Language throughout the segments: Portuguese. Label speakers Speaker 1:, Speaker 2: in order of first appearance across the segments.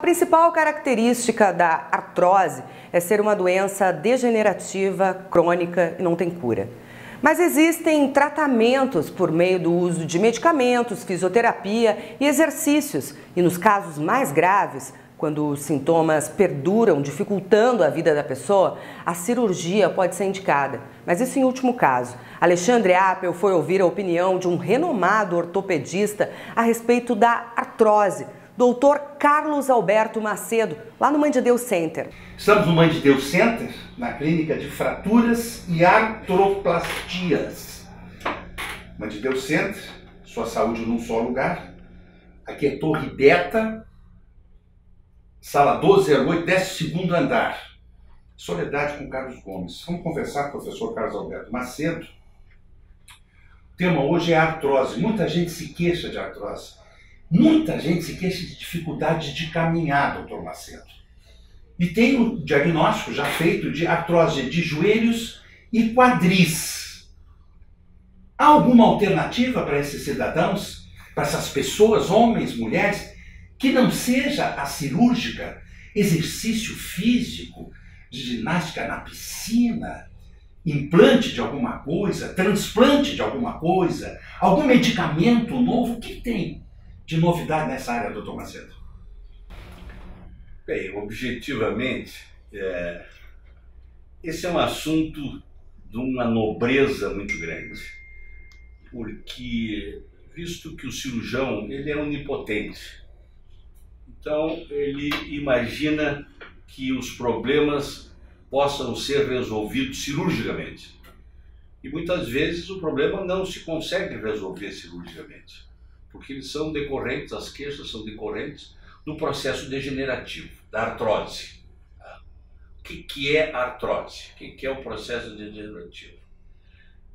Speaker 1: A principal característica da artrose é ser uma doença degenerativa, crônica e não tem cura. Mas existem tratamentos por meio do uso de medicamentos, fisioterapia e exercícios. E nos casos mais graves, quando os sintomas perduram, dificultando a vida da pessoa, a cirurgia pode ser indicada. Mas isso em último caso. Alexandre Appel foi ouvir a opinião de um renomado ortopedista a respeito da artrose, Dr. Carlos Alberto Macedo, lá no Mãe de Deus Center.
Speaker 2: Estamos no Mãe de Deus Center, na clínica de fraturas e artroplastias. Mãe de Deus Center, sua saúde num só lugar. Aqui é Torre Beta, sala 1208, 12º andar. Soledade com Carlos Gomes. Vamos conversar com o professor Carlos Alberto Macedo. O tema hoje é artrose. Muita gente se queixa de artrose. Muita gente se queixa de dificuldade de caminhar, doutor Macedo. E tem um diagnóstico já feito de artrose de joelhos e quadris. Há alguma alternativa para esses cidadãos, para essas pessoas, homens, mulheres, que não seja a cirúrgica, exercício físico, ginástica na piscina, implante de alguma coisa, transplante de alguma coisa, algum medicamento novo? O que tem de novidade nessa área, doutor Macedo?
Speaker 3: Bem, objetivamente, esse é um assunto de uma nobreza muito grande, porque, visto que o cirurgião ele é onipotente, então ele imagina que os problemas possam ser resolvidos cirurgicamente. E muitas vezes o problema não se consegue resolver cirurgicamente, porque eles são decorrentes, as queixas são decorrentes do processo degenerativo, da artrose. O que é artrose? O que é o processo degenerativo?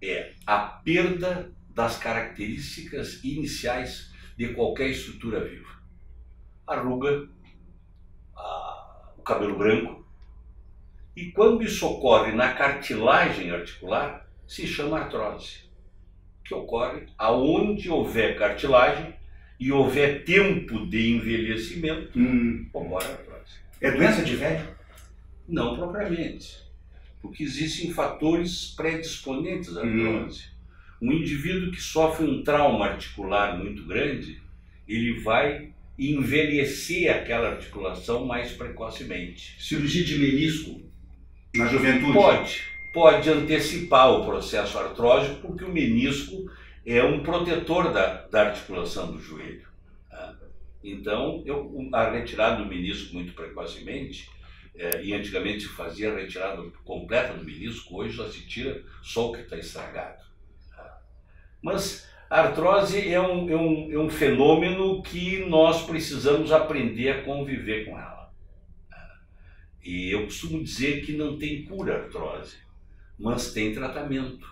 Speaker 3: É a perda das características iniciais de qualquer estrutura viva. A ruga, o cabelo branco. E quando isso ocorre na cartilagem articular, se chama artrose, que ocorre aonde houver cartilagem e houver tempo de envelhecimento, ocorre a artrose.
Speaker 2: É doença de velho?
Speaker 3: Não propriamente, porque existem fatores predisponentes à artrose. Um indivíduo que sofre um trauma articular muito grande, ele vai envelhecer aquela articulação mais precocemente.
Speaker 2: Cirurgia de menisco na juventude?
Speaker 3: Pode antecipar o processo artrósico, porque o menisco é um protetor da articulação do joelho. Então, a retirada do menisco muito precocemente, e antigamente se fazia a retirada completa do menisco, hoje já se tira só o que está estragado. Mas a artrose é um fenômeno que nós precisamos aprender a conviver com ela. E eu costumo dizer que não tem cura a artrose, mas tem tratamento.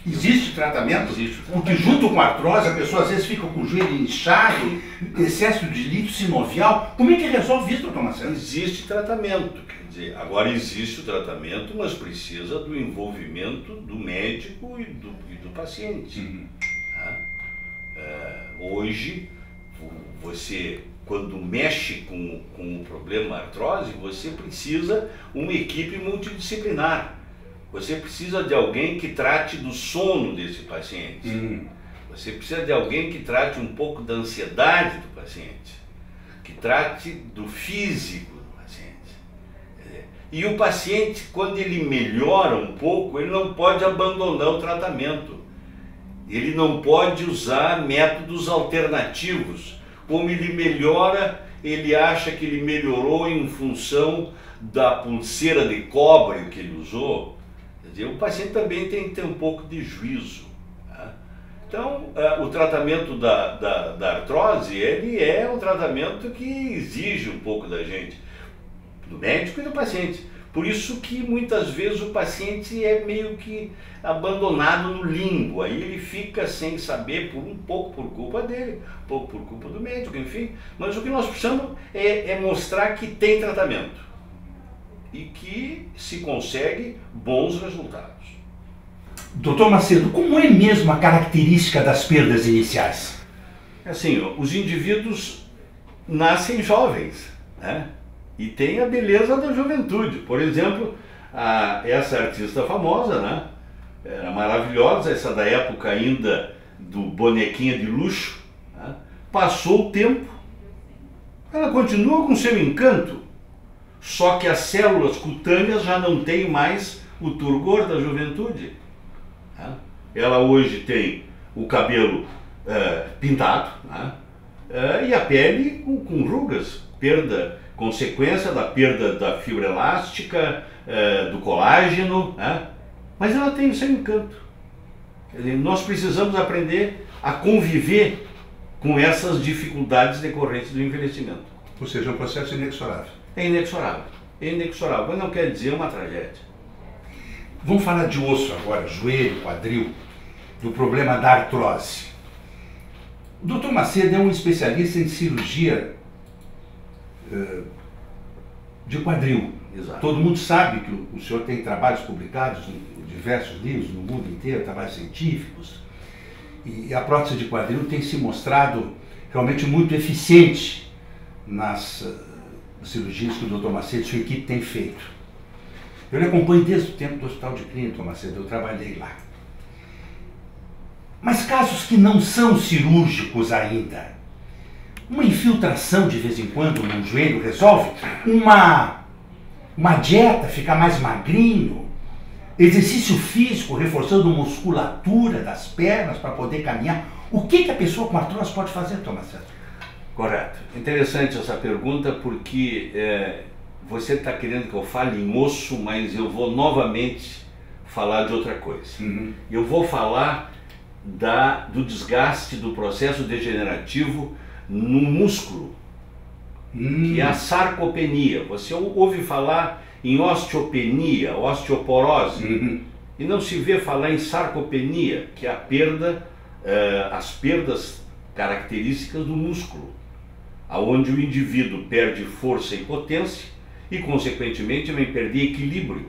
Speaker 2: Existe tratamento?
Speaker 3: Existe tratamento.
Speaker 2: Porque junto com a artrose, a pessoa às vezes fica com o joelho inchado, excesso de líquido sinovial. Como é que resolve isso, doutor Marcelo?
Speaker 3: Existe tratamento, quer dizer, agora existe o tratamento, mas precisa do envolvimento do médico e do paciente. Hoje, você, quando mexe com o problema artrose, você precisa uma equipe multidisciplinar. Você precisa de alguém que trate do sono desse paciente. Você precisa de alguém que trate um pouco da ansiedade do paciente, que trate do físico do paciente. E o paciente, quando ele melhora um pouco, ele não pode abandonar o tratamento. Ele não pode usar métodos alternativos. Como ele melhora, ele acha que ele melhorou em função da pulseira de cobre que ele usou. O paciente também tem que ter um pouco de juízo. Então, o tratamento da artrose, ele é um tratamento que exige um pouco da gente, do médico e do paciente. Por isso que muitas vezes o paciente é meio que abandonado no limbo, aí ele fica sem saber, um pouco por culpa dele, um pouco por culpa do médico, enfim. Mas o que nós precisamos é mostrar que tem tratamento e que se consegue bons resultados.
Speaker 2: Doutor Macedo, como é mesmo a característica das perdas iniciais?
Speaker 3: Assim, os indivíduos nascem jovens, né? E tem a beleza da juventude. Por exemplo, essa artista famosa, né? Era maravilhosa, essa da época ainda do bonequinha de luxo, né? Passou o tempo, ela continua com seu encanto, só que as células cutâneas já não têm mais o turgor da juventude, né? Ela hoje tem o cabelo pintado, né? E a pele com rugas, consequência da perda da fibra elástica, do colágeno, né? Mas ela tem o seu encanto. Quer dizer, nós precisamos aprender a conviver com essas dificuldades decorrentes do envelhecimento.
Speaker 2: Ou seja, é um processo inexorável.
Speaker 3: É inexorável, mas não quer dizer uma tragédia.
Speaker 2: Vamos falar de osso agora, joelho, quadril, do problema da artrose. O Dr. Macedo é um especialista em cirurgia de quadril.
Speaker 3: Exato.
Speaker 2: Todo mundo sabe que o senhor tem trabalhos publicados em diversos livros no mundo inteiro, trabalhos científicos, e a prótese de quadril tem se mostrado realmente muito eficiente nas cirurgias que o Dr. Macedo e sua equipe tem feito. Eu lhe acompanho desde o tempo do Hospital de Clínica, Dr. Macedo, eu trabalhei lá. Mas casos que não são cirúrgicos ainda, uma infiltração de vez em quando no joelho resolve? Uma dieta, ficar mais magrinho? Exercício físico, reforçando a musculatura das pernas para poder caminhar? O que a pessoa com artrose pode fazer, Dr. Macedo?
Speaker 3: Correto. Interessante essa pergunta, porque você está querendo que eu fale em osso, mas eu vou novamente falar de outra coisa.
Speaker 2: Uhum.
Speaker 3: Eu vou falar do desgaste do processo degenerativo no músculo, que é a sarcopenia. Você ouve falar em osteopenia, osteoporose, e não se vê falar em sarcopenia, que é a perda, as perdas características do músculo, aonde o indivíduo perde força e potência e, consequentemente, vai perder equilíbrio.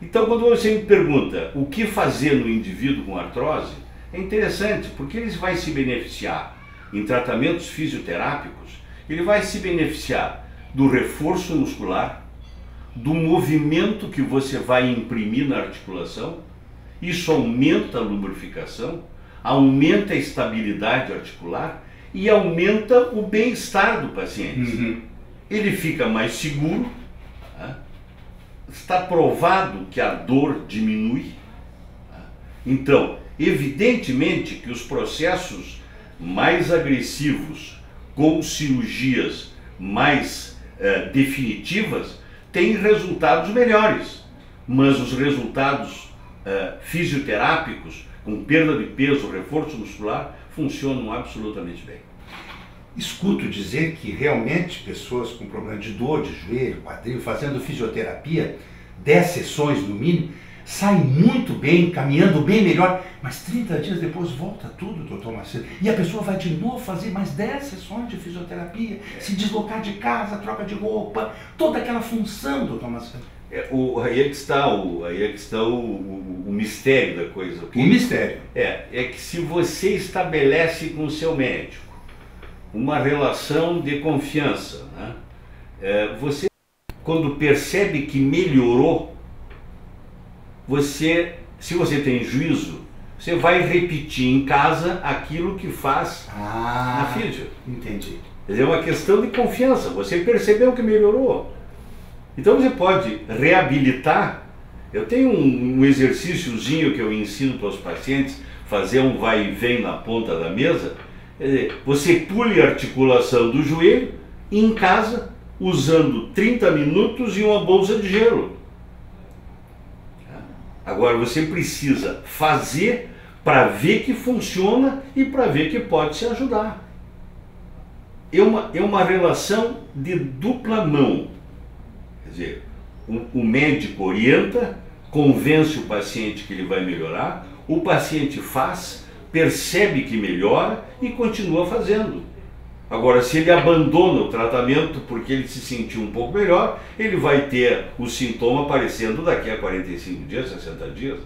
Speaker 3: Então, quando você me pergunta o que fazer no indivíduo com artrose, é interessante, porque ele vai se beneficiar em tratamentos fisioterápicos, ele vai se beneficiar do reforço muscular, do movimento que você vai imprimir na articulação. Isso aumenta a lubrificação, aumenta a estabilidade articular e aumenta o bem-estar do paciente. Ele fica mais seguro, né? Está provado que a dor diminui. Então, evidentemente que os processos mais agressivos, com cirurgias mais definitivas, têm resultados melhores, mas os resultados fisioterápicos, com perda de peso, reforço muscular, funcionam absolutamente bem.
Speaker 2: Escuto dizer que realmente pessoas com problema de dor de joelho, quadril, fazendo fisioterapia, 10 sessões no mínimo, saem muito bem, caminhando bem melhor, mas 30 dias depois volta tudo, Dr. Macedo. E a pessoa vai de novo fazer mais 10 sessões de fisioterapia, se deslocar de casa, troca de roupa, toda aquela função, Dr. Macedo.
Speaker 3: Aí é que está o mistério da coisa.
Speaker 2: O mistério.
Speaker 3: É que se você estabelece com o seu médico uma relação de confiança, né? Você, quando percebe que melhorou, se você tem juízo, você vai repetir em casa aquilo que faz na físio.
Speaker 2: Entendi.
Speaker 3: É uma questão de confiança, você percebeu que melhorou. Então você pode reabilitar. Eu tenho um exercíciozinho que eu ensino para os pacientes, fazer um vai e vem na ponta da mesa. Quer dizer, você pule a articulação do joelho em casa, usando 30 minutos e uma bolsa de gelo. Agora você precisa fazer para ver que funciona e para ver que pode se ajudar. É uma relação de dupla mão. Quer dizer, o médico orienta, convence o paciente que ele vai melhorar, o paciente faz, percebe que melhora e continua fazendo. Agora, se ele abandona o tratamento porque ele se sentiu um pouco melhor, ele vai ter o sintoma aparecendo daqui a 45 dias, 60 dias.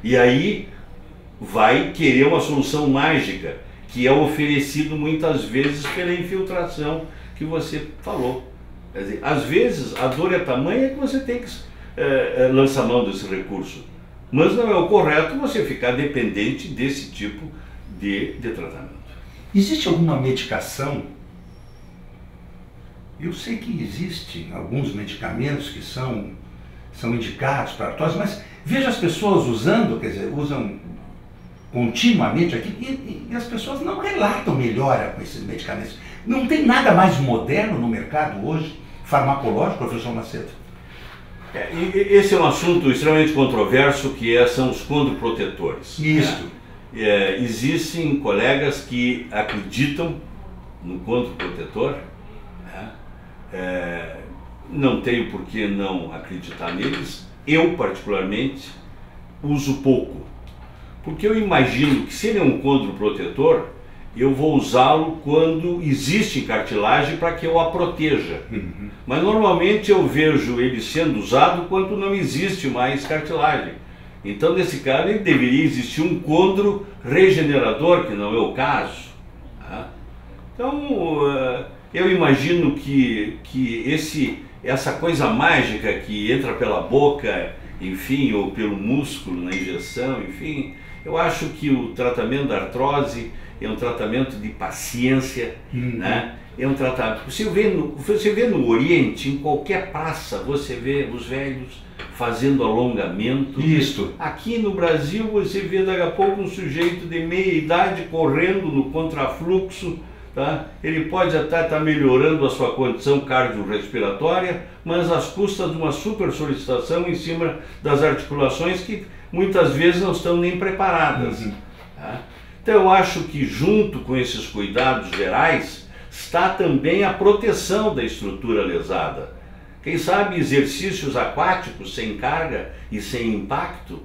Speaker 3: E aí vai querer uma solução mágica, que é oferecido muitas vezes pela infiltração que você falou. Quer dizer, às vezes a dor é tamanha que você tem que lançar mão desse recurso, mas não é o correto você ficar dependente desse tipo de tratamento.
Speaker 2: Existe alguma medicação? Eu sei que existem alguns medicamentos que são indicados para artrose, mas vejo as pessoas usando, quer dizer, usam continuamente aqui e as pessoas não relatam melhora com esses medicamentos. Não tem nada mais moderno no mercado hoje, farmacológico, professor Macedo?
Speaker 3: Esse é um assunto extremamente controverso, que são os condroprotetores.
Speaker 2: Isso.
Speaker 3: Existem colegas que acreditam no condroprotetor, não tenho por que não acreditar neles. Eu, particularmente, uso pouco, porque eu imagino que se ele é um condroprotetor, eu vou usá-lo quando existe cartilagem para que eu a proteja.
Speaker 2: Uhum.
Speaker 3: Mas normalmente eu vejo ele sendo usado quando não existe mais cartilagem. Então, nesse caso, ele deveria existir um condro regenerador, que não é o caso. Então, eu imagino que essa coisa mágica que entra pela boca, enfim, ou pelo músculo na injeção, enfim, eu acho que o tratamento da artrose é um tratamento de paciência, né? É um tratamento. Você vê no Oriente, em qualquer praça, você vê os velhos fazendo alongamento.
Speaker 2: Isso.
Speaker 3: Aqui no Brasil você vê daqui a pouco um sujeito de meia idade correndo no contrafluxo, tá? Ele pode até estar melhorando a sua condição cardiorrespiratória, mas às custas de uma super solicitação em cima das articulações que muitas vezes não estão nem preparadas. Tá? Então eu acho que junto com esses cuidados gerais está também a proteção da estrutura lesada. Quem sabe exercícios aquáticos sem carga e sem impacto,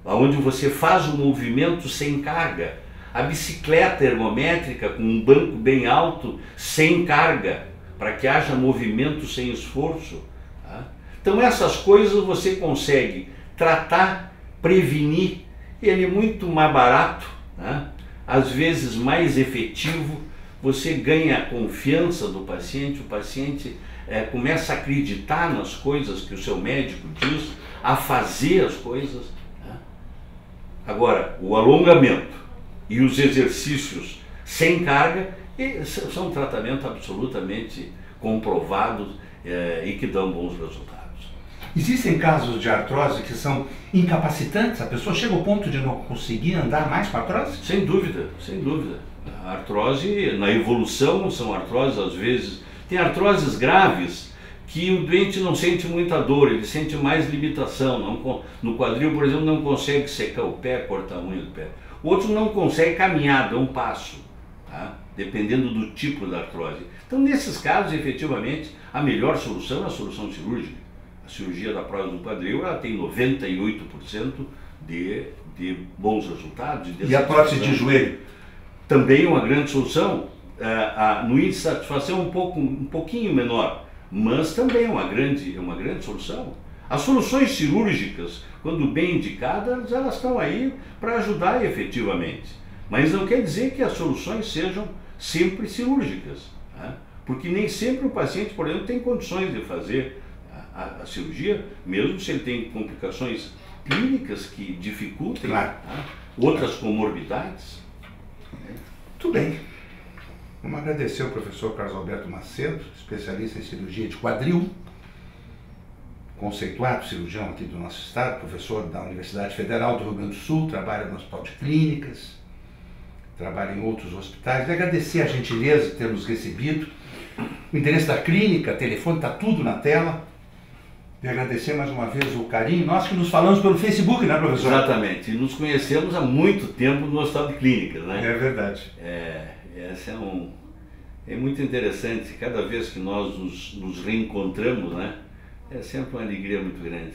Speaker 3: onde você faz o movimento sem carga. A bicicleta ergométrica com um banco bem alto, sem carga, para que haja movimento sem esforço. Tá? Então essas coisas você consegue tratar, prevenir, e ele é muito mais barato, né? Às vezes mais efetivo, você ganha a confiança do paciente, o paciente começa a acreditar nas coisas que o seu médico diz, a fazer as coisas. Né? Agora, o alongamento e os exercícios sem carga são um tratamento absolutamente comprovados e que dão bons resultados.
Speaker 2: Existem casos de artrose que são incapacitantes? A pessoa chega ao ponto de não conseguir andar mais com a artrose?
Speaker 3: Sem dúvida, sem dúvida. A artrose, na evolução, são artroses às vezes... Tem artroses graves que o doente não sente muita dor, ele sente mais limitação. No quadril, por exemplo, não consegue secar o pé, cortar a unha do pé. O outro não consegue caminhar, dar um passo, tá? Dependendo do tipo da artrose. Então, nesses casos, efetivamente, a melhor solução é a solução cirúrgica. A cirurgia da prótese do quadril, ela tem 98% de bons resultados.
Speaker 2: E a prótese de joelho?
Speaker 3: Também é uma grande solução. No índice de satisfação um pouquinho menor, mas também é uma grande solução. As soluções cirúrgicas, quando bem indicadas, elas estão aí para ajudar efetivamente. Mas não quer dizer que as soluções sejam sempre cirúrgicas, né? Porque nem sempre o paciente, por exemplo, tem condições de fazer a cirurgia, mesmo se ele tem complicações clínicas que dificultem,
Speaker 2: claro,
Speaker 3: né? Outras comorbidades.
Speaker 2: Tudo bem. Vamos agradecer ao professor Carlos Alberto Macedo, especialista em cirurgia de quadril, conceituado cirurgião aqui do nosso estado, professor da Universidade Federal do Rio Grande do Sul, trabalha no Hospital de Clínicas, trabalha em outros hospitais. E agradecer a gentileza de termos recebido. O endereço da clínica, telefone, está tudo na tela. E agradecer mais uma vez o carinho. Nós que nos falamos pelo Facebook, né, professor?
Speaker 3: Exatamente. E nos conhecemos há muito tempo no Hospital de Clínicas, né?
Speaker 2: É verdade.
Speaker 3: Essa é muito interessante. Cada vez que nós nos reencontramos, né? É sempre uma alegria muito grande.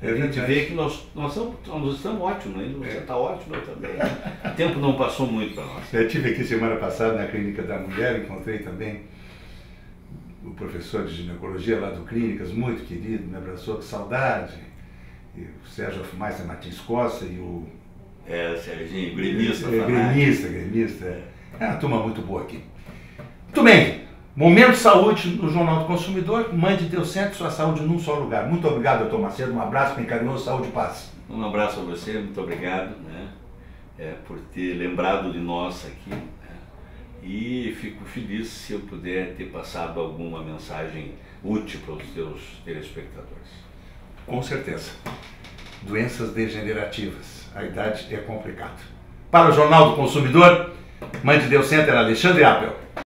Speaker 3: A gente vê que nós estamos ótimos ainda, você está ótimo, eu também. O tempo não passou muito para nós.
Speaker 2: Eu estive aqui semana passada na Clínica da Mulher, encontrei também o professor de ginecologia lá do Clínicas, muito querido, me abraçou, que saudade. E o Sérgio Afumaixa Martins Costa e o...
Speaker 3: Serginho, gremista.
Speaker 2: Gremista. É uma turma muito boa aqui. Muito bem. Momento Saúde no Jornal do Consumidor. Mãe de Deus Centro, sua saúde num só lugar. Muito obrigado, doutor Macedo. Um abraço bem carinhoso, saúde e paz.
Speaker 3: Um abraço a você, muito obrigado, né, por ter lembrado de nós aqui, né, e fico feliz se eu puder ter passado alguma mensagem útil para os teus telespectadores.
Speaker 2: Com certeza. Doenças degenerativas. A idade é complicado. Para o Jornal do Consumidor, Mãe de Deus Centro, Alexandre Appel.